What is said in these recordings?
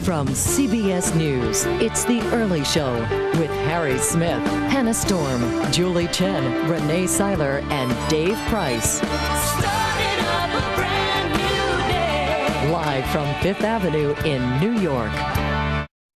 From CBS News, it's The Early Show with Harry Smith, Hannah Storm, Julie Chen, Renee Seiler, and Dave Price. Started up a brand new day. Live from Fifth Avenue in New York.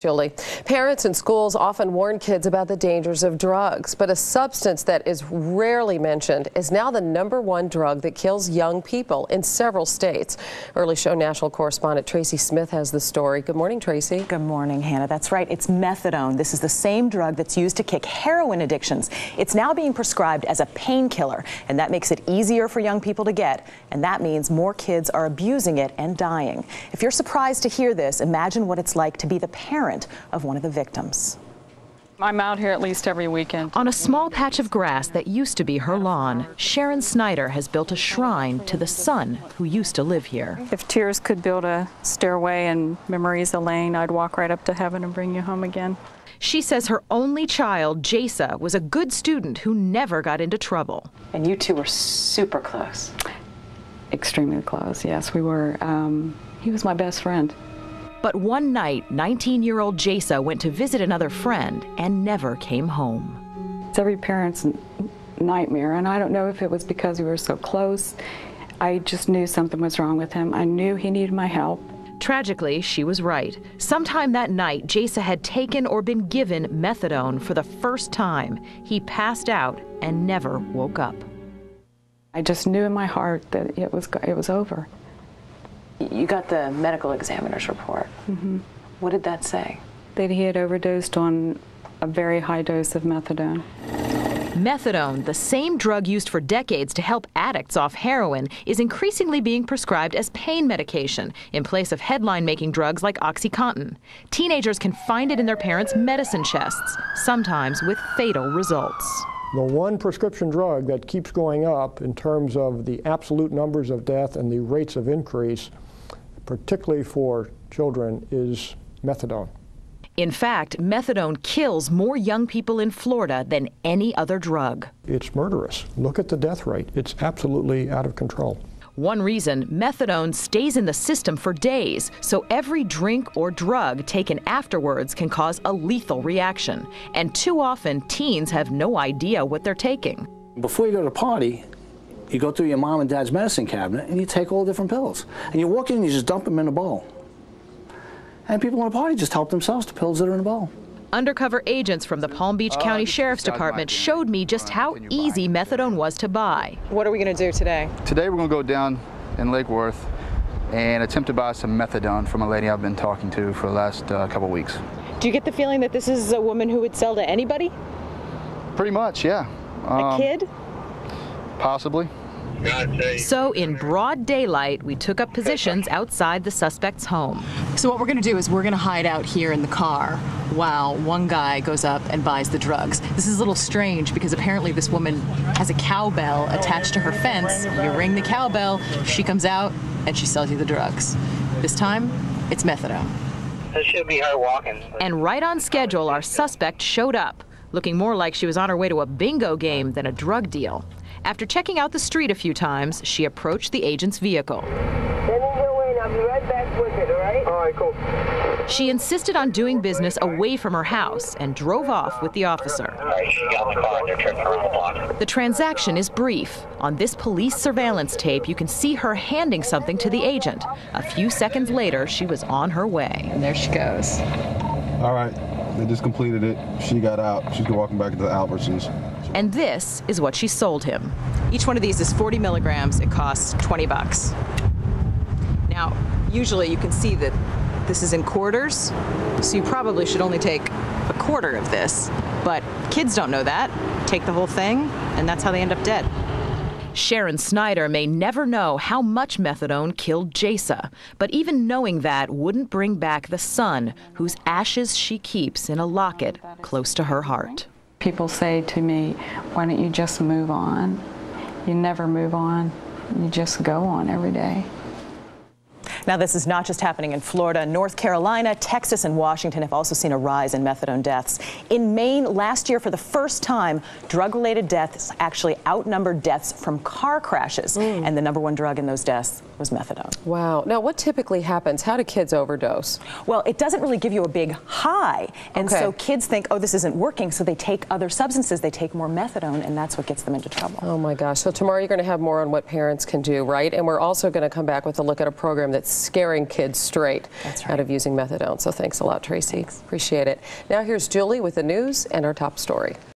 Julie, parents and schools often warn kids about the dangers of drugs, but a substance that is rarely mentioned is now the #1 drug that kills young people in several states. Early Show national correspondent Tracy Smith has the story. Good morning, Tracy. Good morning, Hannah. That's right. It's methadone. This is the same drug that's used to kick heroin addictions. It's now being prescribed as a painkiller, and that makes it easier for young people to get, and that means more kids are abusing it and dying. If you're surprised to hear this, imagine what it's like to be the parent of one of the victims. I'm out here at least every weekend. On a small patch of grass that used to be her lawn, Sharon Snyder has built a shrine to the son who used to live here. If tears could build a stairway and memories a lane, I'd walk right up to heaven and bring you home again. She says her only child, Jasa, was a good student who never got into trouble. And you two were super close. Extremely close, yes, we were. He was my best friend. But one night, 19-year-old Jasa went to visit another friend and never came home. It's every parent's nightmare, and I don't know if it was because we were so close. I just knew something was wrong with him. I knew he needed my help. Tragically, she was right. Sometime that night, Jasa had taken or been given methadone for the first time. He passed out and never woke up. I just knew in my heart that it was over. You got the medical examiner's report. Mm-hmm. What did that say? That he had overdosed on a very high dose of methadone. Methadone, the same drug used for decades to help addicts off heroin, is increasingly being prescribed as pain medication in place of headline-making drugs like OxyContin. Teenagers can find it in their parents' medicine chests, sometimes with fatal results. The one prescription drug that keeps going up in terms of the absolute numbers of death and the rates of increase, particularly for children, is methadone. In fact, methadone kills more young people in Florida than any other drug. It's murderous. Look at the death rate. It's absolutely out of control. One reason, methadone stays in the system for days, so every drink or drug taken afterwards can cause a lethal reaction. And too often, teens have no idea what they're taking. Before you go to a party, you go through your mom and dad's medicine cabinet and you take all different pills. And you walk in and you just dump them in a bowl. And people in a party just help themselves to pills that are in a bowl. Undercover agents from the Palm Beach County Sheriff's Department showed me just how easy methadone was to buy. What are we going to do today? Today we're going to go down in Lake Worth and attempt to buy some methadone from a lady I've been talking to for the last couple weeks. Do you get the feeling that this is a woman who would sell to anybody? Pretty much, yeah. A kid? Possibly. So in broad daylight, we took up positions outside the suspect's home. So what we're going to do is we're going to hide out here in the car while one guy goes up and buys the drugs. This is a little strange because apparently this woman has a cowbell attached to her fence. You ring the cowbell, she comes out, and she sells you the drugs. This time, it's methadone. This should be her walking. And right on schedule, our suspect showed up, looking more like she was on her way to a bingo game than a drug deal. After checking out the street a few times, she approached the agent's vehicle. I'll be right back with it, all right? All right, cool. She insisted on doing business away from her house and drove off with the officer. All right, she got in the car and they're turning around the block. The transaction is brief. On this police surveillance tape, you can see her handing something to the agent. A few seconds later, she was on her way. And there she goes. All right, they just completed it. She got out. She's walking back to the Albertsons. And this is what she sold him. Each one of these is 40 milligrams. It costs $20. Now, usually you can see that this is in quarters, so you probably should only take a quarter of this. But kids don't know that. Take the whole thing, and that's how they end up dead. Sharon Snyder may never know how much methadone killed Jasa, but even knowing that wouldn't bring back the son whose ashes she keeps in a locket close to her heart. People say to me, why don't you just move on? You never move on. You just go on every day. Now, this is not just happening in Florida. North Carolina, Texas, and Washington have also seen a rise in methadone deaths. In Maine, last year, for the first time, drug-related deaths actually outnumbered deaths from car crashes. And the #1 drug in those deaths was methadone. Wow. Now, what typically happens? How do kids overdose? Well, it doesn't really give you a big high. And so kids think, oh, this isn't working, so they take other substances. They take more methadone, and that's what gets them into trouble. Oh, my gosh. So tomorrow you're going to have more on what parents can do, right? And we're also going to come back with a look at a program that's scaring kids straight out of using methadone. So thanks a lot, Tracy. Appreciate it. Now here's Julie with the news and our top story.